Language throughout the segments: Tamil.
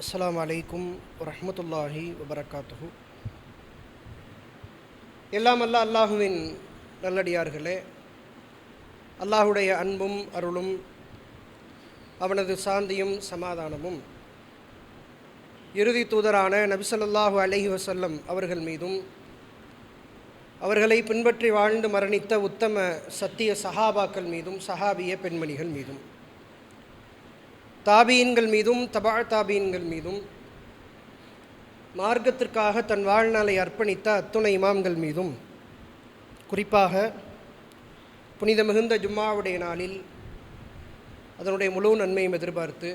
அஸ்ஸலாமு அலைக்கும் வரஹ்மத்துல்லாஹி வபரகாத்துஹு. எல்லாம் அல்லாஹுவின் நல்லடியார்களே, அல்லாஹுடைய அன்பும் அருளும் அவனது சாந்தியும் சமாதானமும் இறுதி தூதரான நபி ஸல்லல்லாஹு அலைஹி வஸல்லம் அவர்கள் மீதும் அவர்களை பின்பற்றி வாழ்ந்து மரணித்த உத்தம சத்திய சஹாபாக்கள் மீதும் சஹாபிய பெண்மணிகள் மீதும் தாபீன்கள் மீதும் தபா தாபீன்கள் மீதும் மார்க்கத்திற்காக தன் வாழ்நாளை அர்ப்பணித்த அத்துணை இமாம்கள் மீதும் குறிப்பாக புனித மிகுந்த ஜும்மாவுடைய நாளில் அதனுடைய முழு நன்மையும் எதிர்பார்த்து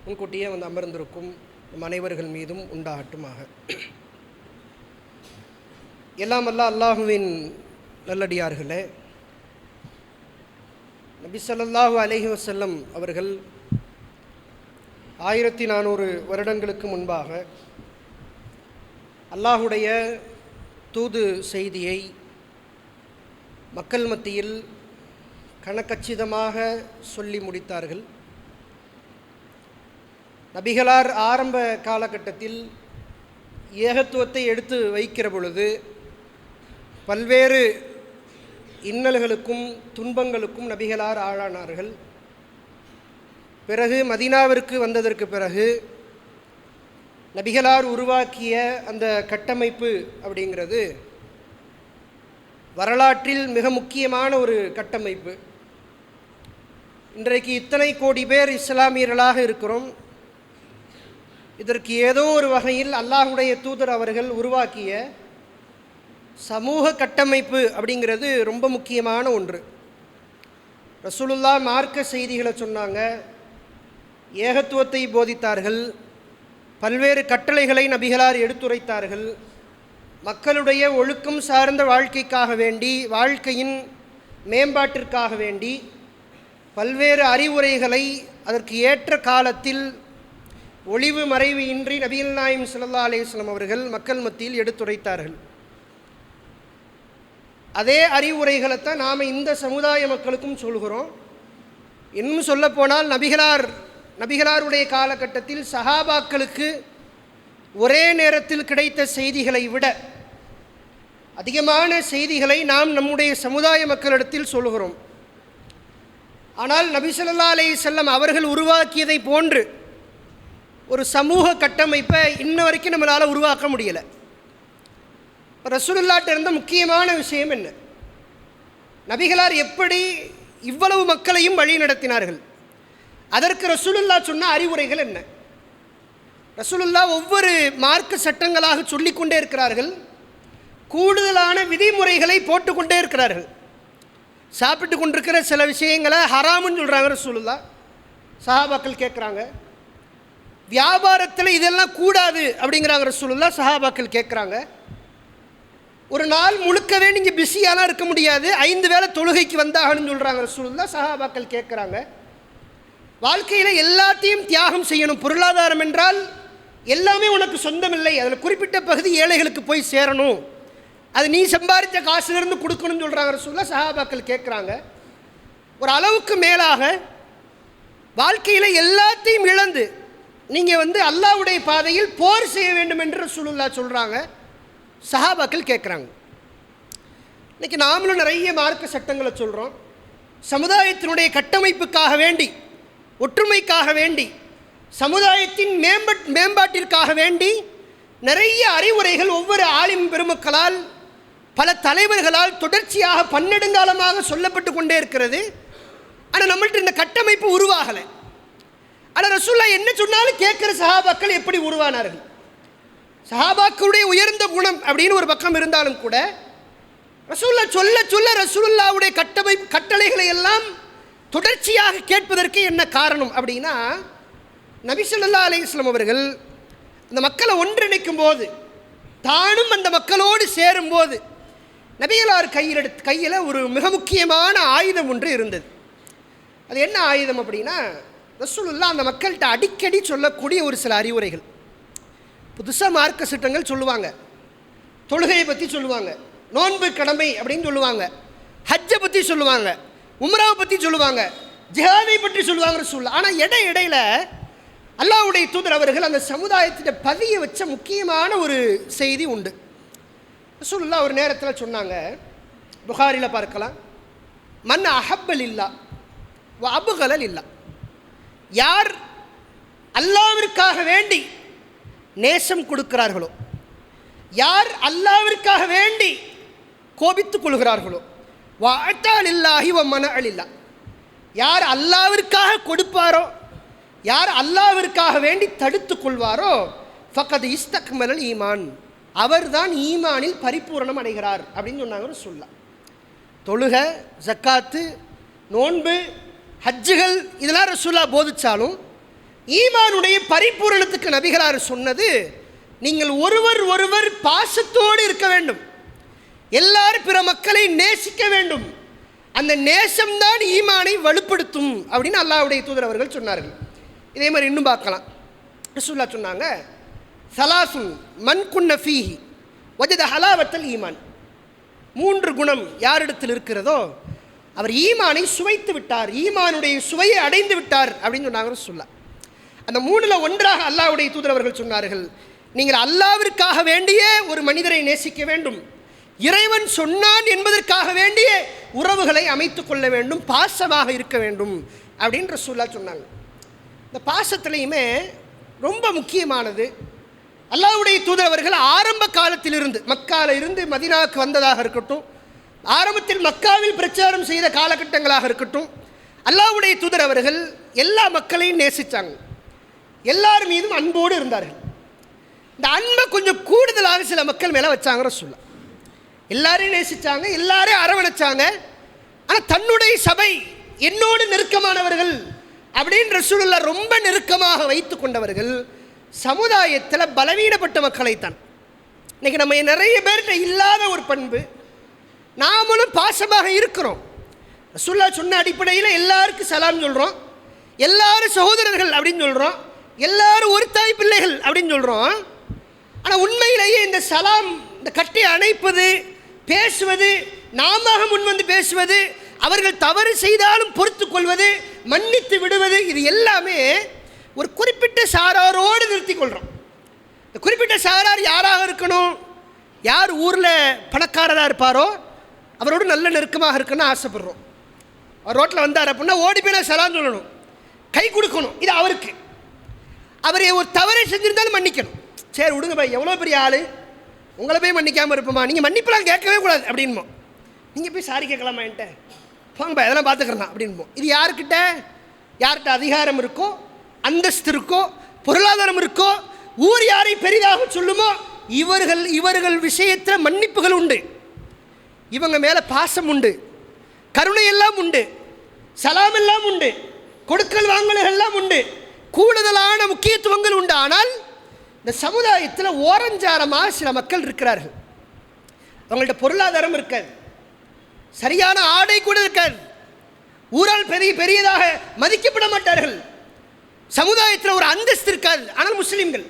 முன்கூட்டியே வந்து அமர்ந்திருக்கும் நம் அனைவர்கள் மீதும் உண்டாகட்டுமாக. எல்லாம் அல்லாஹுவின் நல்லடியார்களே, நபி ஸல்லல்லாஹு அலைஹி வஸல்லம் அவர்கள் 1400 வருடங்களுக்கு முன்பாக அல்லாஹுடைய தூது செய்தியை மக்கள் மத்தியில் கணக்கச்சிதமாக சொல்லி முடித்தார்கள். நபிகளார் ஆரம்ப காலகட்டத்தில் ஏகத்துவத்தை எடுத்து வைக்கிற பொழுது பல்வேறு இன்னல்களுக்கும் துன்பங்களுக்கும் நபிகளார் ஆளானார்கள். பிறகு மதீனாவிற்கு வந்ததற்கு பிறகு நபிகளார் உருவாக்கிய அந்த கட்டமைப்பு அப்படிங்கிறது வரலாற்றில் மிக முக்கியமான ஒரு கட்டமைப்பு. இன்றைக்கு இத்தனை கோடி பேர் இஸ்லாமியர்களாக இருக்கிறோம். இதற்கு ஏதோ ஒரு வகையில் அல்லாஹுடைய தூதர் அவர்கள் உருவாக்கிய சமூக கட்டமைப்பு அப்படிங்கிறது ரொம்ப முக்கியமான ஒன்று. ரசூலுல்லாஹ் மார்க்க செய்திகளை சொன்னாங்க, ஏகத்துவத்தை போதித்தார்கள், பல்வேறு கட்டளைகளை நபிகளார் எடுத்துரைத்தார்கள். மக்களுடைய ஒழுக்கம் சார்ந்த வாழ்க்கைக்காக வேண்டி, வாழ்க்கையின் மேம்பாட்டிற்காக வேண்டி பல்வேறு அறிவுரைகளை அதற்கு ஏற்ற காலத்தில் ஒளிவு மறைவு இன்றி நபிகள் நாயகம் ஸல்லல்லாஹு அலைஹி வஸல்லம் அவர்கள் மக்கள் மத்தியில் எடுத்துரைத்தார்கள். அதே அறிவுரைகளைத்தான் நாம் இந்த சமுதாய மக்களுக்கும் சொல்கிறோம். இன்னும் சொல்லப்போனால் நபிகளாருடைய காலகட்டத்தில் சஹாபாக்களுக்கு ஒரே நேரத்தில் கிடைத்த செய்திகளை விட அதிகமான செய்திகளை நாம் நம்முடைய சமுதாய மக்களிடத்தில் சொல்கிறோம். ஆனால் நபி ஸல்லல்லாஹு அலைஹி வஸல்லம் அவர்கள் உருவாக்கியதை போன்று ஒரு சமூக கட்டமைப்பை இன்ன வரைக்கும் நம்மளால் உருவாக்க முடியலை. ரசூலுல்லாஹ்ட்ட இருந்த முக்கியமான விஷயம் என்ன? நபிகளார் எப்படி இவ்வளவு மக்களையும் வழி நடத்தினார்கள்? அதற்கு ரசூலுல்லாஹ் சொன்ன அறிவுரைகள் என்ன? ரசூலுல்லாஹ் ஒவ்வொரு மார்க்க சட்டங்களாக சொல்லிக்கொண்டே இருக்கிறார்கள். கூடுதலான விதிமுறைகளை போட்டுக்கொண்டே இருக்கிறார்கள். சாப்பிட்டு கொண்டிருக்கிற சில விஷயங்களை ஹராமுன்னு சொல்கிறாங்க ரசூலுல்லாஹ். சஹாபாக்கள் கேட்குறாங்க. வியாபாரத்தில் இதெல்லாம் கூடாது அப்படிங்கிறாங்க ரசூலுல்லாஹ். சஹாபாக்கள் கேட்குறாங்க. ஒரு நாள் முழுக்கவே நீங்கள் பிஸியாலாம் இருக்க முடியாது, 5 வேளை தொழுகைக்கு வந்தாகணும்னு சொல்கிறாங்க ரசூலுல்லாஹ். சஹாபாக்கள் கேட்குறாங்க. வாழ்க்கையில் எல்லாத்தையும் தியாகம் செய்யணும். பொருளாதாரம் என்றால் எல்லாமே உனக்கு சொந்தமில்லை, அதில் குறிப்பிட்ட பகுதி ஏழைகளுக்கு போய் சேரணும், அது நீ சம்பாதித்த காசுலேருந்து கொடுக்கணும்னு சொல்கிறாங்க ரசூலுல்லாஹ். சஹாபாக்கள் கேட்குறாங்க. ஒரு அளவுக்கு மேலாக வாழ்க்கையில் எல்லாத்தையும் இழந்து நீங்கள் அல்லாஹ்வுடைய பாதையில் போர் செய்ய வேண்டும் என்று ரசூலுல்லாஹ் சொல்கிறாங்க. சஹாபாக்கள் கேட்குறாங்க. இன்றைக்கி நாமளும் நிறைய மார்க்க சட்டங்களை சொல்கிறோம். சமுதாயத்தினுடைய கட்டமைப்புக்காக வேண்டி, ஒற்றுமைக்காக வேண்டி, சமுதாயத்தின் மேம்பாட்டிற்காக வேண்டி நிறைய அறிவுரைகள் ஒவ்வொரு ஆலிம் பெருமக்களால், பல தலைவர்களால் தொடர்ச்சியாக பன்னெடுங்காலமாக சொல்லப்பட்டு கொண்டே இருக்கிறது. ஆனால் நம்மள்ட்ட இந்த கட்டமைப்பு உருவாகலை. ஆனால் ரசூலுல்லாஹ் என்ன சொன்னாலும் கேட்குற சஹாபாக்கள் எப்படி உருவானார்கள்? சஹாபாக்களுடைய உயர்ந்த குணம் அப்படின்னு ஒரு பக்கம் இருந்தாலும் கூட ரசூலுல்லாஹ் சொல்ல சொல்ல ரசூலுல்லாஹ்வுடைய கட்டளைகளை எல்லாம் தொடர்ச்சியாக கேட்பதற்கு என்ன காரணம் அப்படின்னா, நபி ஸல்லல்லாஹு அலைஹி வஸல்லம் அவர்கள் அந்த மக்களை ஒன்றிணைக்கும் போது, தானும் அந்த மக்களோடு சேரும்போது நபிகளார் கையில் ஒரு மிக முக்கியமான ஆயுதம் ஒன்று இருந்தது. அது என்ன ஆயுதம் அப்படின்னா, ரசூலுல்லாஹ் அந்த மக்கள்கிட்ட அடிக்கடி சொல்லக்கூடிய ஒரு சில அறிவுரைகள். புதுசாக மார்க்க சட்டங்கள் சொல்லுவாங்க, தொழுகையை பற்றி சொல்லுவாங்க, நோன்பு கடமை அப்படின்னு சொல்லுவாங்க, ஹஜ்ஜை பற்றி சொல்லுவாங்க, உம்ராவை பற்றி சொல்லுவாங்க, ஜிஹாதை பற்றி சொல்லுவாங்க ரசூலுல்லாஹ். ஆனால் இடையில அல்லாஹ்வுடைய தூதர் அவர்கள் அந்த சமுதாயத்திட்ட பதிய வச்ச முக்கியமான ஒரு செய்தி உண்டு. ரசூலுல்லாஹ் ஒரு நேரத்தில் சொன்னாங்க, புகாரியில் பார்க்கலாம், மன் அஹப்பல் இல்லா வ அபுகலல் இல்லா, யார் அல்லாஹ்விற்காக வேண்டி நேசம் கொடுக்கிறார்களோ, யார் அல்லாஹ்விற்காக வேண்டி கோபித்துக் கொள்கிறார்களோ, வ அத்தால் இல்லாஹி வ மன அலில்லா, யார் அல்லாஹ்விற்காக கொடுப்பாரோ, யார் அல்லாஹ்விற்காக வேண்டி தடுத்து கொள்வாரோ, ஃபக்கத் இஸ்தக்மலல் ஈமான், அவர்தான் ஈமானில் பரிபூரணம் அடைகிறார் அப்படின்னு சொன்னாங்க. சொல்லலாம் தொழுக, ஜக்காத்து, நோன்பு, ஹஜ்ஜுகள் இதெல்லாம் ரசூலுல்லாஹ் போதிச்சாலும் ஈமானுடைய பரிபூரணத்துக்கு நபிகளார் சொன்னது, நீங்கள் ஒருவர் ஒருவர் பாசத்தோடு இருக்க வேண்டும், எல்லாரும் பிற மக்களை நேசிக்க வேண்டும், அந்த நேசம்தான் ஈமானை வலுப்படுத்தும் அப்படின்னு அல்லாஹ்வுடைய தூதர் அவர்கள் சொன்னார்கள். இதே மாதிரி இன்னும் பார்க்கலாம். ரசூலுல்லாஹ் சொன்னாங்க, சலாசுன் மன் குன்ன ஃபீஹி வஜத ஹலாவத்தல் ஈமான், 3 குணம் யாரிடத்தில் இருக்கிறதோ அவர் ஈமானை சுவைத்து விட்டார், ஈமானுடைய சுவையை அடைந்து விட்டார் அப்படின்னு சொன்னாங்க ரசூலுல்லாஹ். அந்த 3ல் ஒன்றாக அல்லாஹ்வுடைய தூதர் அவர்கள் சொன்னார்கள், நீங்கள் அல்லாஹ்விற்காக வேண்டியே ஒரு மனிதரை நேசிக்க வேண்டும், இறைவன் சொன்னான் என்பதற்காக வேண்டிய உறவுகளை அமைத்து கொள்ள வேண்டும், பாசமாக இருக்க வேண்டும் அப்படின்னு ரசூலுல்லாஹ் சொன்னாங்க. இந்த பாசத்துலேயுமே ரொம்ப முக்கியமானது, அல்லாஹ்வுடைய தூதர் அவர்கள் ஆரம்ப காலத்திலிருந்து, மக்காவில் இருந்து மதீனாவுக்கு வந்ததாக இருக்கட்டும், ஆரம்பத்தில் மக்காவில் பிரச்சாரம் செய்த காலகட்டங்களாக இருக்கட்டும், அல்லாஹ்வுடைய தூதர் அவர்கள் எல்லா மக்களையும் நேசித்தாங்க, எல்லார் மீதும் அன்போடு இருந்தார்கள். இந்த அன்பை கொஞ்சம் கூடுதலாக சில மக்கள் மேலே வச்சாங்க ரசூலுல்லாஹ். எல்லாரையும் நேசித்தாங்க, எல்லாரையும் அரவணைச்சாங்க. ஆனால் தன்னுடைய சபை என்னோடு நெருக்கமானவர்கள் அப்படின்னு ரசூலுல்லாஹ் ரொம்ப நெருக்கமாக வைத்து கொண்டவர்கள் சமுதாயத்தில் பலவீனப்பட்ட மக்களைத்தான். இன்றைக்கி நம்ம நிறைய பேர்கிட்ட இல்லாத ஒரு பண்பு, நாமளும் பாசமாக இருக்கிறோம், ரசூலுல்லாஹ் சொன்ன அடிப்படையில் எல்லாருக்கும் சலாம் சொல்கிறோம், எல்லாரும் சகோதரர்கள் அப்படின்னு சொல்கிறோம், எல்லாரும் ஒரு தாய் பிள்ளைகள் அப்படின்னு சொல்கிறோம். ஆனால் உண்மையிலேயே இந்த சலாம், இந்த கட்டி அணைப்பது, பேசுவது, நாம முன் வந்து பேசுவது, அவர்கள் தவறு செய்தாலும் பொறுத்து கொள்வது, மன்னித்து விடுவது, இது எல்லாமே ஒரு குறிப்பிட்ட சாராரோடு நிறுத்தி கொள்கிறோம். இந்த குறிப்பிட்ட சாரார் யாராக இருக்கணும்? யார் ஊரில் பணக்காரராக இருப்பாரோ அவரோடு நல்ல நெருக்கமாக இருக்குன்னு ஆசைப்படுறோம். அவர் ரோட்டில் வந்தார் அப்படின்னா ஓடி போய் நான் சலாம் சொல்லணும், கை கொடுக்கணும், இது அவருக்கு. அவர் ஒரு தவறை செஞ்சிருந்தாலும் மன்னிக்கணும். சரி விடுங்க பாய், எவ்வளோ பெரிய ஆள், உங்களை போய் மன்னிக்காமல் இருப்போமா, நீங்கள் மன்னிப்பெல்லாம் கேட்கவே கூடாது அப்படின்போம். நீங்கள் போய் சாரி கேட்கலாமா என்கிட்ட, போங்க பாய் அதெல்லாம் பார்த்துக்கிறேன் அப்படின்போம். இது யார்கிட்ட அதிகாரம் இருக்கோ, அந்தஸ்து இருக்கோ, பொருளாதாரம் இருக்கோ, ஊர் யாரை பெரிதாக சொல்லுமோ இவர்கள் விஷயத்தில் மன்னிப்புகள் உண்டு, இவங்க மேலே பாசம் உண்டு, கருணை எல்லாம் உண்டு, சலாம் எல்லாம் உண்டு, கொடுக்கல் வாங்கல்கள் எல்லாம் உண்டு, கூடுதலான முக்கியத்துவங்கள் உண்டு. ஆனால் இந்த சமுதாயத்தில் ஓரஞ்சாரமாக சில மக்கள் இருக்கிறார்கள், அவங்கள்ட்ட பொருளாதாரம் இருக்காது, சரியான ஆடை கூட இருக்காது, ஊரால் பெரியதாக மதிக்கப்பட மாட்டார்கள், சமுதாயத்தில் ஒரு அந்தஸ்து இருக்காது. ஆனால் முஸ்லிம்கள்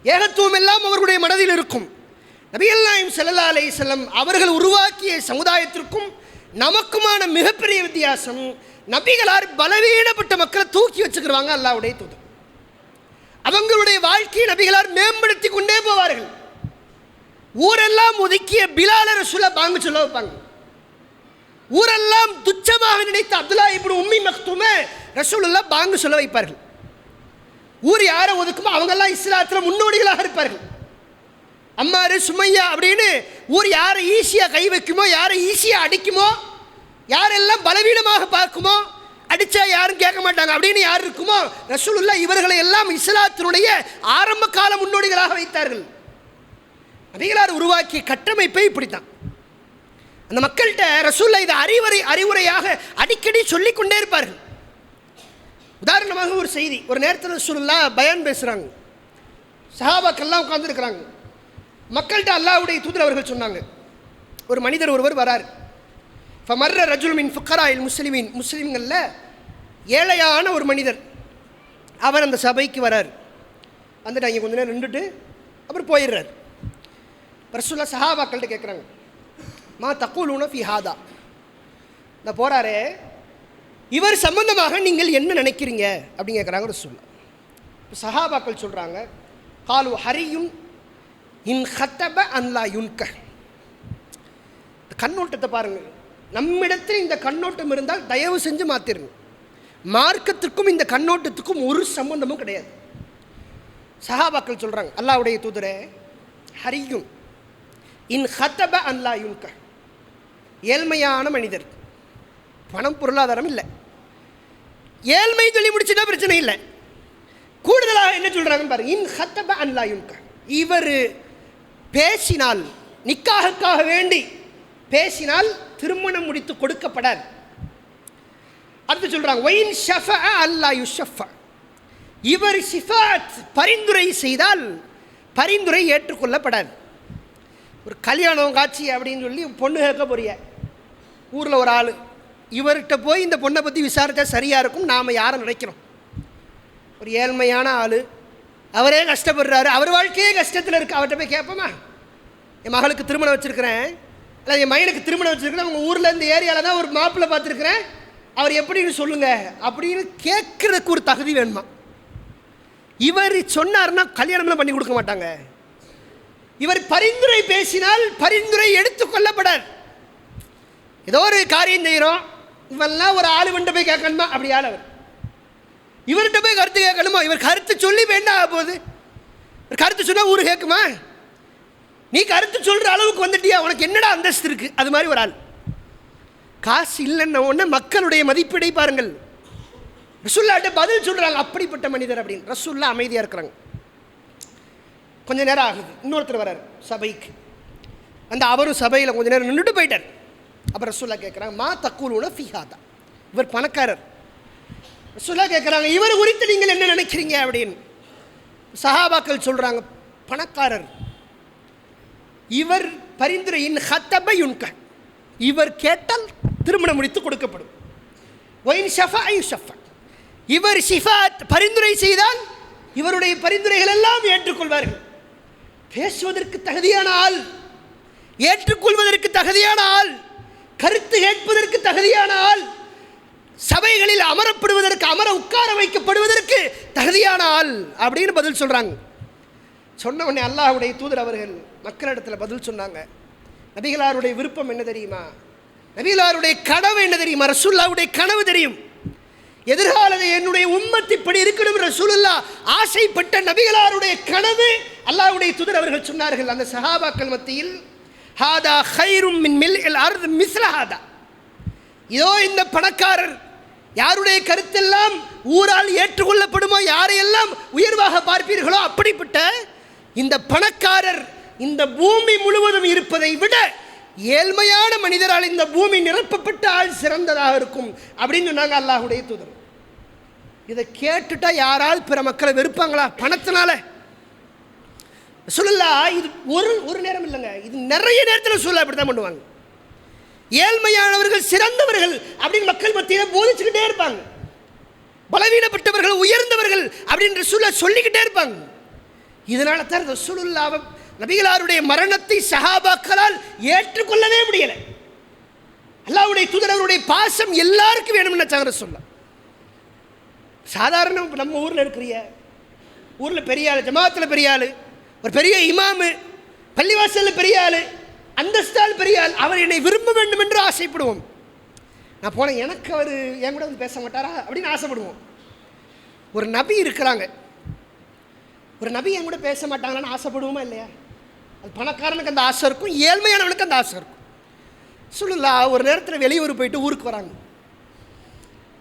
ஏகத்துவம் எல்லாம் அவர்களுடைய மனதில் இருக்கும். நபிகள் நாயகம் ஸல்லல்லாஹு அலைஹி வஸல்லம் அவர்கள் உருவாக்கிய சமுதாயத்திற்கும் நமக்குமான மிகப்பெரிய வித்தியாசம், நபிகளார் பலவீனப்பட்ட மக்களை தூக்கி வச்சுக்கிறாங்க. அல்லாஹ்வுடைய தூதர் அவங்களுடைய வாழ்க்கையை நபிகளார் மேம்படுத்தி கொண்டே போவார்கள். ஊரெல்லாம் ஒதுக்கிய பிலால ரசூலுல்லாஹ் பாங்கு சொல்ல வைப்பாங்க. ஊரெல்லாம் துச்சமாக நினைத்த அப்துல்லா இப்னு உம்மி மக்தூமை ரசூலுல்லாஹ் பாங்கு சொல்ல வைப்பார்கள். ஊர் யாரை ஒதுக்குமோ அவங்கெல்லாம் இஸ்லாத்தில் முன்னோடிகளாக இருப்பார்கள். அம்மாரு சுமையா அப்படின்னு ஊர் யாரை ஈஸியாக கை வைக்குமோ, யாரை ஈஸியாக அடிக்குமோ, யாரெல்லாம் பலவீனமாக பார்க்குமோ, அடித்தா யாரும் கேட்க மாட்டாங்க அப்படின்னு யார் இருக்குமோ ரசூலுல்லாஹ் இவர்களை எல்லாம் இஸ்லாத்தினுடைய ஆரம்ப கால முன்னோடிகளாக வைத்தார்கள். நபிகளார் உருவாக்கிய கட்டமைப்பை இப்படித்தான். அந்த மக்கள்கிட்ட ரசூலுல்லாஹ் இதை அறிவுரையாக அடிக்கடி சொல்லிக்கொண்டே இருப்பார்கள். உதாரணமாக ஒரு செய்தி, ஒரு நேரத்தில் ரசூலுல்லாஹ் பயான் பேசுகிறாங்க, சஹாபாக்கெல்லாம் உட்கார்ந்துருக்கிறாங்க. மக்கள்கிட்ட அல்லாஹ்வுடைய தூதர் அவர்கள் சொன்னாங்க, ஒரு மனிதர் ஒருவர் வரார். ஃபமர்ர ரஜுல் மின் ஃபுக்கராயில் முஸ்லிமின், முஸ்லீம்களில் ஏழையான ஒரு மனிதர், அவர் அந்த சபைக்கு வரார். வந்துட்டு அங்கே கொஞ்ச நேரம் நின்றுட்டு அப்புறம் போயிடுறார். ரசூலுல்லாஹ் சஹாபாக்கள்கிட்ட கேட்குறாங்க, மா தக்கூலூன ஃபி ஹாதா, இந்த போகிறாரே இவர் சம்பந்தமாக நீங்கள் என்ன நினைக்கிறீங்க அப்படின்னு கேட்குறாங்க ரசூலுல்லாஹ். சஹாபாக்கள் சொல்கிறாங்க, காலு ஹரியுன் இன் ஹத்தப அன்லா யுன்க. கண்ணோட்டத்தை பாருங்கள், நம்மிடத்தில் இந்த கண்ணோட்டம் இருந்தால் தயவு செஞ்சு மாற்றிருங்க. மார்க்கத்திற்கும் இந்த கண்ணோட்டத்துக்கும் ஒரு சம்பந்தமும் கிடையாது. சஹாபாக்கள் சொல்கிறாங்க, அல்லாஹ்வுடைய தூதரே, ஹரியுன் இன் ஹத்தப அன்லா யுன்க, ஏழ்மையான மனிதர், பணம் பொருளாதாரம் இல்லை, ஏழ்மை சொல்லி முடிச்சுட்டா பிரச்சனை இல்லை. கூடுதலாக என்ன சொல்கிறாங்கன்னு பாருங்க, இன் ஹத்தப அன்லா யுன்க, இவர் பேசினால், நிக்காஹுக்காக வேண்டி பேசினால் திருமணம் முடித்து கொடுக்கப்படாது. அடுத்து சொல்கிறாங்க, ஒயின் ஷஃபா அல்லா யுஷஃபா, இவர் ஷிஃபாத் பரிந்துரை செய்தால் பரிந்துரை ஏற்றுக்கொள்ளப்படாது. ஒரு கல்யாணம் காட்சி அப்படின்னு சொல்லி பொண்ணு கேட்க போறிய ஊரில் ஒரு ஆள், இவர்கிட்ட போய் இந்த பொண்ணை பற்றி விசாரித்தா சரியாக இருக்கும் நாம் யாரை நினைக்கிறோம்? ஒரு ஏழ்மையான ஆள், அவரே கஷ்டப்படுறாரு, அவர் வாழ்க்கையே கஷ்டத்தில் இருக்குது, அவர்கிட்ட போய் கேட்போமா? என் மகளுக்கு திருமணம் வச்சுருக்கிறேன், இல்லை என் மகனுக்கு திருமணம் வச்சுருக்கிறேன், உங்கள் ஊரில் இந்த ஏரியாவில் தான் ஒரு மாப்பிள்ளை பார்த்துருக்குறேன், அவர் எப்படின்னு சொல்லுங்கள் அப்படின்னு கேட்குறதுக்கு ஒரு தகுதி வேணுமா? இவர் சொன்னார்னா கல்யாணம்லாம் பண்ணி கொடுக்க மாட்டாங்க. இவர் பரிந்துரை பேசினால் பரிந்துரை எடுத்துக்கொள்ளப்படாது. ஏதோ ஒரு காரியம் செய்கிறோம், இவெல்லாம் ஒரு ஆள் வண்ட போய் கேட்கணுமா? அப்படி ஆள் அவர், இவர்கிட்ட போய் கருத்து கேட்கணுமா? இவர் கருத்து சொல்லி வேண்டாம் போகுது, கருத்து சொன்னால் ஊர் கேட்குமா? நீ கருத்து சொல்கிற அளவுக்கு வந்துட்டியா, உனக்கு என்னடா அந்தஸ்து இருக்குது? அது மாதிரி ஒரு ஆள். காசு இல்லைன்ன உடனே மக்களுடைய மதிப்பீடை பாருங்கள். ரசூல்லாட்ட பதில் சொல்கிறாங்க, அப்படிப்பட்ட மனிதர் அப்படின்னு. ரசூல்லா அமைதியாக இருக்கிறாங்க. கொஞ்சம் நேரம் ஆகுது, இன்னொருத்தர் வர்றார் சபைக்கு. அந்த அவரும் சபையில் கொஞ்சம் நேரம் நின்றுட்டு போயிட்டார். அப்புறம் ரசூல்லா கேட்குறாங்க, மா தக்கூலுன ஃபிஹாதா, இவர் பணக்காரர். ரசூல்லா கேட்குறாங்க, இவர் குறித்து நீங்கள் என்ன நினைக்கிறீங்க அப்படின்னு. சஹாபாக்கள் சொல்கிறாங்க, பணக்காரர், இவர் பரிந்துரையின் ஹத்தப யுன்க, இவர் கேட்டால் திருமணம் முடித்து கொடுக்கப்படும். ஒயின் ஷஃபா யுஷஃபா, இவர் ஷிஃபாத் பரிந்துரை செய்தால் இவருடைய பரிந்துரைகள் எல்லாம் ஏற்றுக்கொள்வார்கள். பேசுவதற்கு தகுதியான ஆள், ஏற்றுக்கொள்வதற்கு தகுதியான ஆள், கருத்து கேட்பதற்கு தகுதியான ஆள், சபைகளில் அமரப்படுவதற்கு, அமர உட்கார வைக்கப்படுவதற்கு தகுதியான ஆள் அப்படின்னு பதில் சொல்கிறாங்க. சொன்ன உடனே அல்லாஹ்வுடைய தூதர் அவர்கள் மக்களிடத்தில் பதில் சொன்னாங்க. நபிகளாருடைய விருப்பம் என்ன தெரியுமா? நபிகளாருடைய கனவு என்ன தெரியுமா? ரசூலுல்லாஹ்வுடைய கனவு தெரியும். எதிர்காலத்தில் என்னுடைய உம்மத் இப்படி இருக்கணும் ரசூலுல்லாஹ் ஆசைப்பட்ட நபிகளாருடைய கனவு அல்லாஹ்வுடைய தூதர் அவர்கள் சொன்னார்கள். அந்த சஹாபாக்கள் மத்தியில், ஹாதா ஹைரும் மின் மில்இல் அர்த் மிஸ்ல ஹாதா, இதோ இந்த பணக்காரர், யாருடைய கருத்தெல்லாம் ஊரால் ஏற்றுக்கொள்ளப்படுமோ, யாரையெல்லாம் உயர்வாக பார்ப்பீர்களோ அப்படிப்பட்ட இந்த பணக்காரர் இந்த பூமி முழுவதும் இருப்பதை விட ஏழ்மையான மனிதரால் இந்த பூமி நிரப்பப்பட்ட ஆள் சிறந்ததாக இருக்கும் அப்படின்னு சொன்னாங்க அல்லாஹ்வுடைய தூதர். இதை கேட்டுட்டா யாரால் பிற மக்களை வெறுப்பாங்களா? பணத்தினால சொல்லலாம். இது ஒரு நேரம் இல்லைங்க, இது நிறைய நேரத்தில் சொல்ல அப்படி தான் பண்ணுவாங்க. ஏழ்மையானவர்கள் சிறந்தவர்கள் அப்படின்னு மக்கள் மத்தியில் போதிச்சுக்கிட்டே இருப்பாங்க. பலவீனப்பட்டவர்கள் உயர்ந்தவர்கள் அப்படின்னு ரசூலுல்லாஹ் சொல்லிக்கிட்டே இருப்பாங்க. இதனால தான் ரசூலுல்லாஹ் நபிகளாருடைய மரணத்தை சஹாபாக்களால் ஏற்றுக்கொள்ளவே முடியலை. அல்லாஹ்வுடைய தூதரவருடைய பாசம் எல்லாருக்கும் வேணும்னு நினைச்சாங்க ரசூலுல்லாஹ். சாதாரண நம்ம ஊரில் இருக்கிற ஊரில் பெரிய ஆள், ஜமாத்தில் பெரிய ஆள், ஒரு பெரிய இமாமு, பள்ளிவாசலில் பெரிய ஆள், அந்தஸ்தால் பெரிய ஆள், அவர் என்னை விரும்ப வேண்டும் என்று ஆசைப்படுவோம். நான் போனேன், எனக்கு அவர் என் கூட வந்து பேச மாட்டாரா அப்படின்னு ஆசைப்படுவோம். ஒரு நபி இருக்கிறாங்க, ஒரு நபி என் கூட பேச மாட்டாங்களான்னு ஆசைப்படுவோமா இல்லையா? அது பணக்காரனுக்கு அந்த ஆசை இருக்கும், ஏழ்மையானவனுக்கு அந்த ஆசை இருக்கும். சொல்லலாம். ஒரு நேரத்தில் வெளியூர் போயிட்டு ஊருக்கு வராங்க.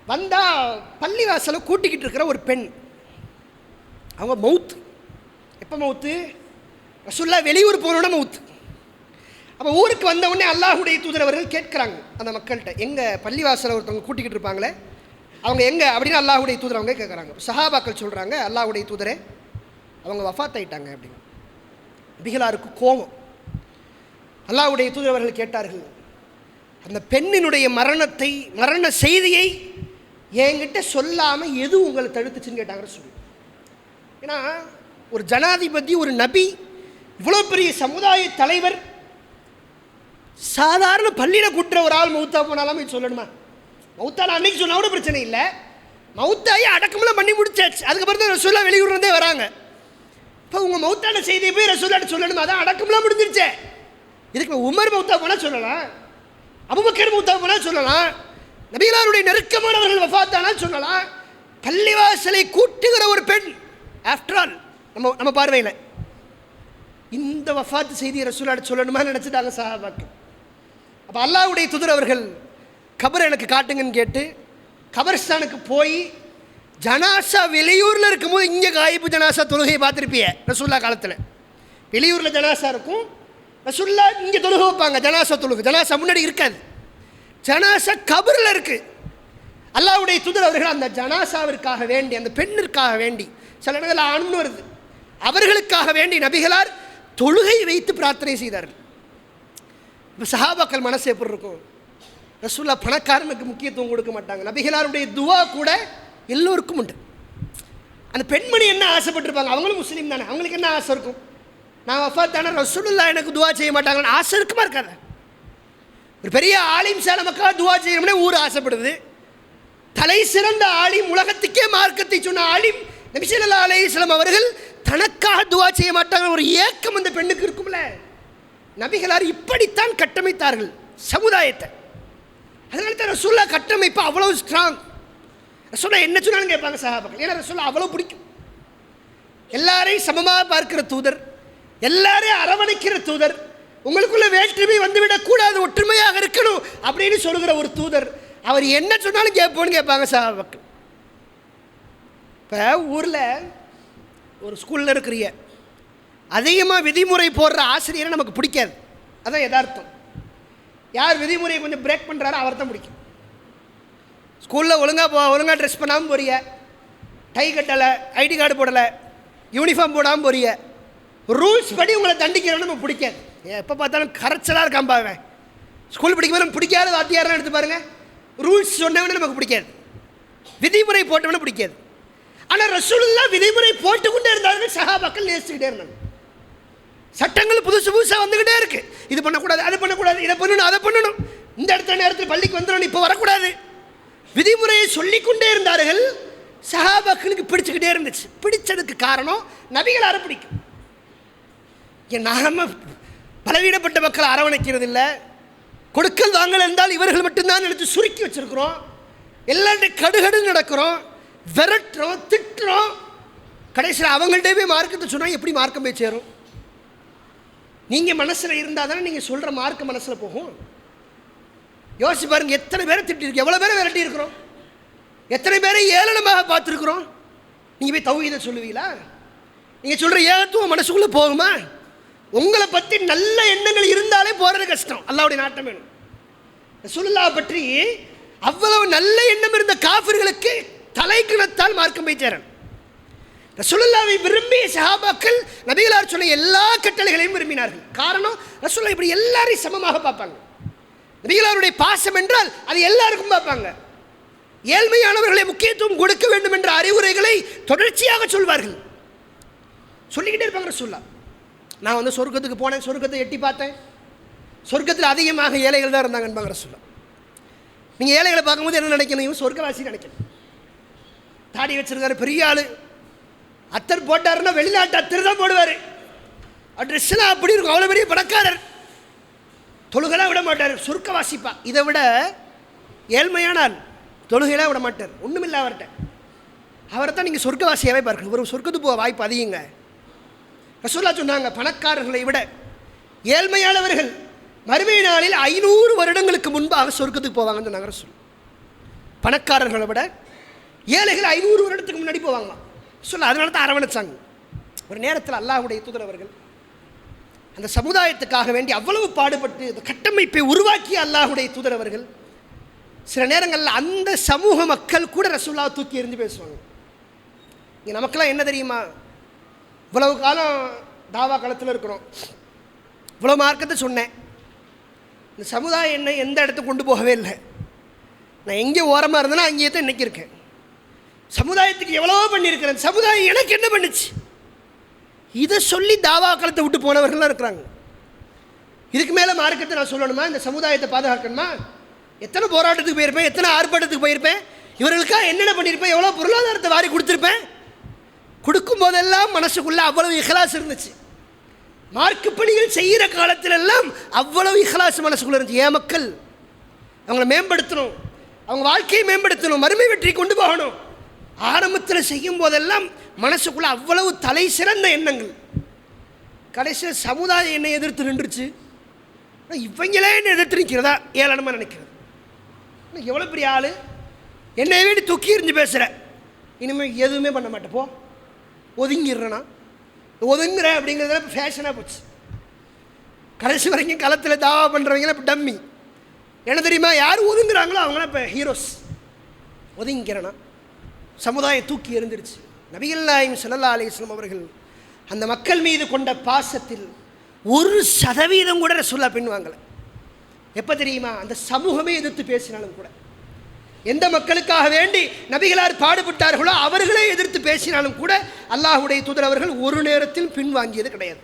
வந்தால் பள்ளிவாசலை கூட்டிக்கிட்டு இருக்கிற ஒரு பெண், அவங்க மவுத்து. எப்போ மவுத்து? ரசூலுல்லாஹ் வெளியூர் போனோட மவுத்து. அப்போ ஊருக்கு வந்த உடனே அல்லாஹ்வுடைய தூதர் அவர்கள் கேட்குறாங்க அந்த மக்கள்கிட்ட, எங்கள் பள்ளிவாசலை ஒருத்தவங்க கூட்டிக்கிட்டு இருப்பாங்களே அவங்க எங்கே அப்படின்னு அல்லாஹ்வுடைய தூதர் அவங்க கேட்குறாங்க. சஹாபாக்கள் சொல்கிறாங்க, அல்லாஹ்வுடைய தூதரே அவங்க வஃபாத் ஆயிட்டாங்க அப்படின்னு. நபிகளாருக்கு கோபம். அல்லாஹ்வுடைய தூதர் அவர்கள் கேட்டார்கள், அந்த பெண்ணினுடைய மரண செய்தியை என்கிட்ட சொல்லாமல் எது உங்களை தடுத்துச்சுன்னு கேட்டாங்க சொல்லி. ஏன்னா ஒரு ஜனாதிபதி, ஒரு நபி, இவ்வளோ பெரிய சமுதாய தலைவர், சாதாரண பள்ளியில் கூட்டுற ஒரு ஆள் மௌத்தா போனாலும் சொல்லணுமா? மௌத்தான அன்னைக்கு சொன்னா கூட பிரச்சனை இல்லை, மௌத்தாயி அடக்கமெல்லாம் பண்ணி முடிச்சாச்சு. அதுக்கப்புறம் தான் ரசூல்லா வெளியூர்லேருந்தே வராங்க. இப்போ உங்கள் மௌத்தான செய்தியை போய் ரசூல்லாட்ட சொல்லணும், அதான் அடக்கமெல்லாம் முடிஞ்சிருச்சே. இதுக்கு உமர் மௌத்தா போனால் சொல்லலாம், அபூபக்கர் மௌத்தா போனால் சொல்லலாம், நபிகளாருடைய நெருக்கமானவர்கள் வஃபாத்தானா சொல்லலாம். பள்ளிவாசலை கூட்டுகிற ஒரு பெண், ஆஃப்டர் ஆல் நம்ம பார்வையில் இந்த வஃபாத்து செய்தியை ரசூலுல்லாஹ் சொல்லணுமா நினச்சிட்டாங்க சஹாபாக்கள். அப்போ அல்லாஹ்வுடைய தூதர் அவர்கள் கபர் எனக்கு காட்டுங்கன்னு கேட்டு கபர்ஸ்தானுக்கு போய் ஜனாசா வெளியூரில் இருக்கும்போது, இங்கே காயிபு ஜனாசா தொழுகையை பார்த்துருப்பிய ரசூல்லா காலத்தில். வெளியூரில் ஜனாசா இருக்கும், ரசூல்லா இங்கே தொழுகை வைப்பாங்க, ஜனாசா தொழுகை. ஜனாசா முன்னாடி இருக்காது, ஜனாசா கபரில் இருக்குது. அல்லாஹ்வுடைய தூதர் அவர்கள் அந்த ஜனாசாவிற்காக வேண்டி, அந்த பெண்ணிற்காக வேண்டி, சில இடங்களில் ஆணுன்னு வருது, அவர்களுக்காக வேண்டி நபிகளார் தொழுகை வைத்து பிரார்த்தனை செய்தார்கள். இப்போ சஹாபாக்கள் மனசு எப்படி இருக்கும்? ரசூல்லா பணக்காரனுக்கு முக்கியத்துவம் கொடுக்க மாட்டாங்க, நபிகளாருடைய துவா கூட எல்லோருக்கும் உண்டு. அந்த பெண்மணி என்ன ஆசைப்பட்டிருப்பாங்க? அவங்களும் முஸ்லீம் தானே, அவங்களுக்கு என்ன ஆசை இருக்கும்? நான் வஃபாத் தானே, ரசூலுல்லாஹ் எனக்கு துவா செய்ய மாட்டாங்கன்னு ஆசை இருக்குமா இருக்காது? ஒரு பெரிய ஆலிம் சார் நமக்காக துவா செய்யணும்னே ஊர் ஆசைப்படுது. தலை சிறந்த ஆலிம், உலகத்துக்கே மார்க்கத்தை சொன்ன ஆலிம் நபி ஸல்லல்லாஹு அலைஹி வஸல்லம் அவர்கள் தனக்காக துவா செய்ய மாட்டாங்க, ஒரு ஏக்கம் அந்த பெண்ணுக்கு இருக்கும்ல. நபிகளார் இப்படித்தான் கட்டமைத்தார்கள் சமுதாயத்தை. அதனால தான் ரசூலுல்லாஹ் கட்டமைப்பு அவ்வளவு ஸ்ட்ராங். ரசூலுல்லாஹ் என்ன சொன்னாலும் கேட்பாங்க சஹாபாக்கள், ஏன்னா ரசூலுல்லாஹ் அவ்வளோ பிடிக்கும். எல்லாரையும் சமமாக பார்க்கிற தூதர், எல்லாரையும் அரவணைக்கிற தூதர், உங்களுக்குள்ள வேற்றுமை வந்துவிடக்கூடாது, ஒற்றுமையாக இருக்கணும் அப்படின்னு சொல்லுகிற ஒரு தூதர். அவர் என்ன சொன்னாலும் கேட்போன்னு கேட்பாங்க சஹாபாக்கள். இப்போ ஊரில் ஒரு ஸ்கூலில் இருக்கிறீங்க, அதிகமாக விதிமுறை போடுற ஆசிரியரை நமக்கு பிடிக்காது, அதான் யதார்த்தம். யார் விதிமுறையை கொஞ்சம் பிரேக் பண்ணுறாரோ அவர் தான் பிடிக்கும். ஸ்கூலில் ஒழுங்காக ட்ரெஸ் பண்ணாமல் போறிய, டை கட்டலை, ஐடி கார்டு போடலை, யூனிஃபார்ம் போடாமல் போறிய, ரூல்ஸ் படி உங்களை தண்டிக்கிறோன்னு நமக்கு பிடிக்காது. எப்போ பார்த்தாலும் கரைச்சலாக இருக்காம்பாங்க. ஸ்கூல் படிக்கும்போது பிடிக்காத வாத்தியாரெலாம் எடுத்து பாருங்கள், ரூல்ஸ் சொன்னவனே நமக்கு பிடிக்காது, விதிமுறை போட்டவனே பிடிக்காது. ஆனால் ரசூலுல்லாஹ் விதிமுறை போட்டுக்கொண்டே இருந்தார்கள், சஹாபாக்கள் நேசிச்சுக்கிட்டே இருந்தாங்க. சட்டங்கள் புதுசு புதுசாக வந்துக்கிட்டே இருக்கு, இது பண்ணக்கூடாது, அது பண்ணக்கூடாது, இதை பண்ணணும், அதை பண்ணணும், இந்த இடத்துல நேரத்தில் பள்ளிக்கு வந்துடணும், இப்போ வரக்கூடாது. விதிமுறையை சொல்லிக்கொண்டே இருந்தார்கள். சஹாபாக்களுக்கு பிடிச்சிக்கிட்டே இருந்துச்சு. பிடிச்சதுக்கு காரணம் நபிகளாரை பிடிக்கும். நாம பலவீனப்பட்ட மக்களை அரவணைக்கிறது இல்லை, கொடுக்கல் வாங்கல் இருந்தால் இவர்கள் மட்டும்தான் எடுத்து சுருக்கி வச்சிருக்கிறோம், எல்லாருடைய கடுகடு நடக்கிறோம், விரட்டுறோம், திட்டுறோம். கடைசியில் அவங்கள்ட்ட போய் மார்க்கத்தை சொன்னால் எப்படி மார்க்கம் போய் சேரும்? நீங்கள் மனசில் இருந்தால் தானே நீங்கள் சொல்கிற மார்க்க மனசில் போகும். யோசிச்சு பாருங்க, எத்தனை பேரை திட்டிருக்கு, எவ்வளோ பேரை விரட்டி இருக்கிறோம், எத்தனை பேரை ஏளனமாக பார்த்துருக்குறோம். நீங்கள் போய் தௌஹீதை சொல்லுவீங்களா? நீங்கள் சொல்கிற ஏகத்துவம் மனசுக்குள்ளே போகுமா? உங்களை பற்றி நல்ல எண்ணங்கள் இருந்தாலே போகிறது கஷ்டம். அல்லாஹ்வுடைய நாட்டம் வேணும். ரசூலுல்லாஹ் பற்றி அவ்வளவு நல்ல எண்ணம் இருந்த காஃபிர்களுக்கு தலைக்கிணத்தால் மார்க்கம் போய் சேரன். ரசூலுல்லாஹ்வை விரும்பிய சஹாபாக்கள் நபிகளார் சொன்ன எல்லா கட்டளைகளையும் விரும்பினார்கள். காரணம், ரசூலுல்லாஹ் இப்படி எல்லாரையும் சமமாக பார்ப்பாங்க. நபிகளாருடைய பாசம் என்றால் அது எல்லாருக்கும் பார்ப்பாங்க. ஏழ்மையானவர்களை முக்கியத்துவம் கொடுக்க வேண்டும் என்ற அறிவுரைகளை தொடர்ச்சியாக சொல்வார்கள், சொல்லிக்கிட்டே இருப்பாங்க. ரசூலுல்லாஹ் நான் சொர்க்கத்துக்கு போனேன், சொர்க்கத்தை எட்டி பார்த்தேன், சொர்க்கத்தில் அதிகமாக ஏழைகள் தான் இருந்தாங்கன்பாங்க ரசூலுல்லாஹ். நீங்கள் ஏழைகளை பார்க்கும்போது என்ன நினைக்கணும்? இவன் சொர்க்கவாசி நினைக்கணும். தாடி வச்சிருக்காரு, பெரிய ஆள், அத்தர் போட்டாருன்னா வெளிநாட்டு அத்தர் தான் போடுவார், ட்ரெஸ்லாம் அப்படி இருக்கும், அவ்வளோ பெரிய பணக்காரர், தொழுகைலாம் விட மாட்டார், சொர்க்கவாசிப்பா. இதை விட ஏழ்மையான ஆள் தொழுகைலாம் விட மாட்டார், ஒன்றுமில்லை அவர்கிட்ட. அவரை தான் நீங்கள் சொர்க்கவாசியாகவே பார்க்கணும். ஒரு சொர்க்கத்துக்கு போக வாய்ப்பு அதிகங்க. ரசூலுல்லாஹ் சொன்னாங்க, பணக்காரர்களை விட ஏழ்மையானவர்கள் மறுமை நாளில் 500 வருடங்களுக்கு முன்பாக சொர்க்கத்துக்கு போவாங்கன்னு சொன்னாங்க ரசூல். பணக்காரர்களை விட ஏழைகள் 500 வருடத்துக்கு முன்னாடி போவாங்களாம் சொல்ல. அதனால தான் அரவணைச்சாங்க. ஒரு நேரத்தில் அல்லாஹ்வுடைய தூதர் அவர்கள் அந்த சமுதாயத்துக்காக வேண்டி அவ்வளவு பாடுபட்டு இந்த கட்டமைப்பை உருவாக்கிய அல்லாஹ்வுடைய தூதர் அவர்கள் சில நேரங்களில் அந்த சமூக மக்கள் கூட ரசூலுல்லாஹ் தூக்கி எறிஞ்சு பேசுவாங்க. இங்கே நமக்கெல்லாம் என்ன தெரியுமா? இவ்வளவு காலம் தாவா காலத்தில் இருக்கிறோம், இவ்வளோ மார்க்கத்தை சொன்னேன், இந்த சமுதாயம் என்ன எந்த இடத்துக்கு கொண்டு போகவே இல்லை. நான் எங்கே ஓரமாக இருந்தேன்னா அங்கேயே தான் இன்றைக்கி இருக்கேன். சமுதாயத்துக்கு எவ்வளவோ பண்ணியிருக்கிறேன், சமுதாயம் எனக்கு என்ன பண்ணுச்சு? இதை சொல்லி தாவா காலத்தை விட்டு போனவர்கள்லாம் இருக்கிறாங்க. இதுக்கு மேலே மார்க்கத்தை நான் சொல்லணுமா? இந்த சமுதாயத்தை பாதுகாக்கணுமா? எத்தனை போராட்டத்துக்கு போயிருப்பேன், எத்தனை ஆர்ப்பாட்டத்துக்கு போயிருப்பேன், இவர்களுக்காக என்னென்ன பண்ணியிருப்பேன், எவ்வளோ பொருளாதாரத்தை வாரி கொடுத்துருப்பேன். கொடுக்கும் போதெல்லாம் மனசுக்குள்ளே அவ்வளவு இஹ்லாஸ் இருந்துச்சு. மார்க்கு பணிகள் செய்கிற காலத்திலெல்லாம் அவ்வளவு இஹ்லாஸ் மனசுக்குள்ளே இருந்துச்சு. ஏன் மக்கள் அவங்கள மேம்படுத்தணும், அவங்க வாழ்க்கையை மேம்படுத்தணும், மறுமை வெற்றி கொண்டு போகணும். ஆரம்பத்தில் செய்யும் போதெல்லாம் மனசுக்குள்ளே அவ்வளவு தலை சிறந்த எண்ணங்கள். கடைசியில் சமுதாயம் என்னை எதிர்த்து நின்றுச்சு. இவங்களே என்னை எதிர்த்து நிற்கிறதா ஏளனமாக நினைக்கிறது. எவ்வளோ பெரிய ஆள், என்னை வேண்டி தூக்கி எறிஞ்சு பேசுகிற, இனிமேல் எதுவுமே பண்ண மாட்டேன், போ ஒதுங்கிடுறேன்னா. ஒதுங்குற அப்படிங்கிறதுல இப்போ ஃபேஷனாக போச்சு. கடைசி வரைக்கும் களத்தில் தாவா பண்ணுறவங்களாம் இப்போ டம்மி. என்ன தெரியுமா, யார் ஒதுங்குறாங்களோ அவங்களாம் இப்போ ஹீரோஸ். ஒதுங்கிக்கிறேன்னா சமுதாயம் தூக்கி எறிஞ்சிருச்சு. நபிகள் நாயகம் ஸல்லல்லாஹு அலைஹி வஸல்லம் அவர்கள் அந்த மக்கள் மீது கொண்ட பாசத்தில் 1% கூட ரசூலுல்லாஹ் பின்வாங்கலை. எப்போ தெரியுமா, அந்த சமூகமே எதிர்த்து பேசினாலும் கூட, எந்த மக்களுக்காக வேண்டி நபிகளார் பாடுபட்டார்களோ அவர்களே எதிர்த்து பேசினாலும் கூட அல்லாஹ்வுடைய தூதர் அவர்கள் ஒரு நேரத்தில் பின்வாங்கியது கிடையாது.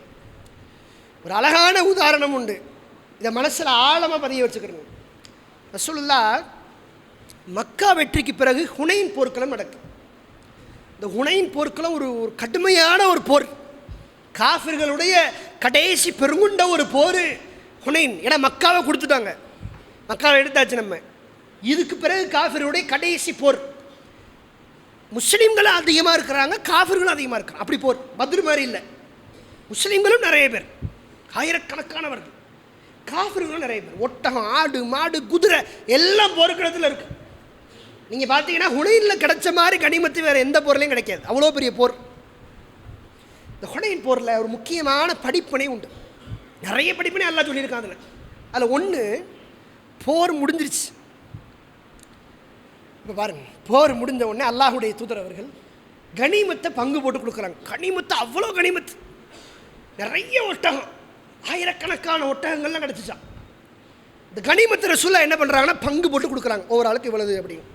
ஒரு அழகான உதாரணம் உண்டு, இதை மனசில் ஆழமாக பதிய வச்சுக்கிறோம். ரசூலுல்லாஹ் மக்கா வெற்றிக்கு பிறகு ஹுனைன் போர்க்களம் நடக்கும். இந்த ஹுனைன் போர்க்களம் ஒரு கடுமையான ஒரு போர், காஃபிர்களுடைய கடைசி பெருங்குண்ட ஒரு போர் ஹுனைன். ஏன்னா மக்காவை கொடுத்துட்டாங்க, மக்காவை எடுத்தாச்சு நம்ம. இதுக்கு பிறகு காஃபிர்களுடைய கடைசி போர். முஸ்லீம்களும் அதிகமாக இருக்கிறாங்க, காஃபிர்களும் அதிகமாக இருக்கிறாங்க. அப்படி போர் பத்ர் மாதிரி இல்லை. முஸ்லீம்களும் நிறைய பேர், ஆயிரக்கணக்கானவர்கள், காஃபிர்களும் நிறைய பேர். ஒட்டகம், ஆடு, மாடு, குதிரை எல்லாம் போர்க்களத்தில் இருக்கு. நீங்கள் பார்த்தீங்கன்னா ஹுனைனில் கிடைச்ச மாதிரி கனிமத்து வேறு எந்த போர்லையும் கிடைக்காது, அவ்வளோ பெரிய போர். இந்த ஹுனைன் போரில் ஒரு முக்கியமான படிப்பினை உண்டு. நிறைய படிப்பினை அல்லாஹ் சொல்லியிருக்காங்க. அதில் ஒன்று, போர் முடிஞ்சிருச்சு. இப்போ பாருங்கள், போர் முடிஞ்ச உடனே அல்லாஹுடைய தூதர் அவர்கள் கனிமத்தை பங்கு போட்டு கொடுக்குறாங்க. கனிமத்து அவ்வளோ கனிமத்து, நிறைய ஒட்டகம், ஆயிரக்கணக்கான ஒட்டகங்கள்லாம் கிடச்சிச்சான். இந்த கனிமத்து ரசூலுல்லாஹ் என்ன பண்ணுறாங்கன்னா பங்கு போட்டு கொடுக்குறாங்க, ஒவ்வொரு ஆளுக்கு இவ்வளவு அப்படின்னு.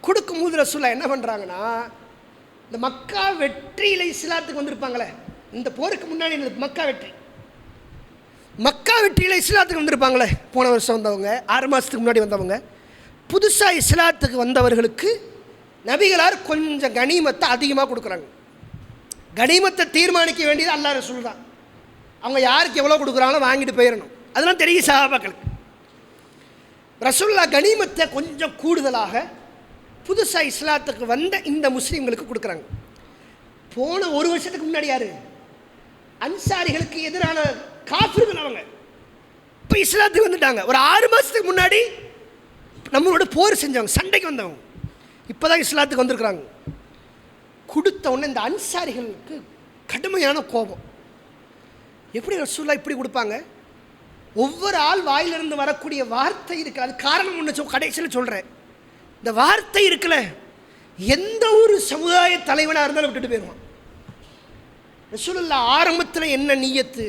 கொடுக்கும்போது ரசூலுல்லாஹ் என்ன பண்ணுறாங்கன்னா, இந்த மக்கா வெற்றியில் இஸ்லாத்துக்கு வந்திருப்பாங்களே, இந்த போருக்கு முன்னாடி மக்கா வெற்றி, மக்கா வெற்றியில் இஸ்லாத்துக்கு வந்திருப்பாங்களே, போன வருஷம் வந்தவங்க, 6 மாதத்துக்கு முன்னாடி வந்தவங்க, புதுசாக இஸ்லாத்துக்கு வந்தவர்களுக்கு நபிகளார் கொஞ்சம் கனிமத்தை அதிகமாக கொடுக்குறாங்க. கனிமத்தை தீர்மானிக்க வேண்டியது அல்லாஹ் ரசூல் தான். அவங்க யாருக்கு எவ்வளோ கொடுக்குறாங்களோ வாங்கிட்டு போயிடணும், அதெல்லாம் தெரியும் சஹாபாக்களுக்கு. ரசூலுல்லாஹ் கனிமத்தை கொஞ்சம் கூடுதலாக புதுசாக இஸ்லாத்துக்கு வந்த இந்த முஸ்லீம்களுக்கு கொடுக்குறாங்க. போன 1 வருஷத்துக்கு முன்னாடி யார், அன்சாரிகளுக்கு எதிரான காஃபிர்கள் அவங்க, இப்போ இஸ்லாத்துக்கு வந்துட்டாங்க. ஒரு 6 மாதத்துக்கு முன்னாடி நம்மளோட போர் செஞ்சவங்க, சண்டைக்கு வந்தவங்க, இப்போ தான் இஸ்லாத்துக்கு வந்திருக்கிறாங்க. கொடுத்த உடனே இந்த அன்சாரிகளுக்கு கடுமையான கோபம். எப்படி ரசூலுல்லாஹ் இப்படி கொடுப்பாங்க? ஒவ்வொரு ஆள் வாயிலிருந்து வரக்கூடிய வார்த்தை இருக்குது, அது காரணம் ஒன்று கடைசியில் சொல்கிறேன். இந்த வார்த்தை இருக்குல்ல, எந்த ஒரு சமுதாய தலைவனாக இருந்தாலும் விட்டுட்டு போயிடுவான். ரசூலுல்லாஹ் ஆரம்பத்தில் என்ன நியத்து,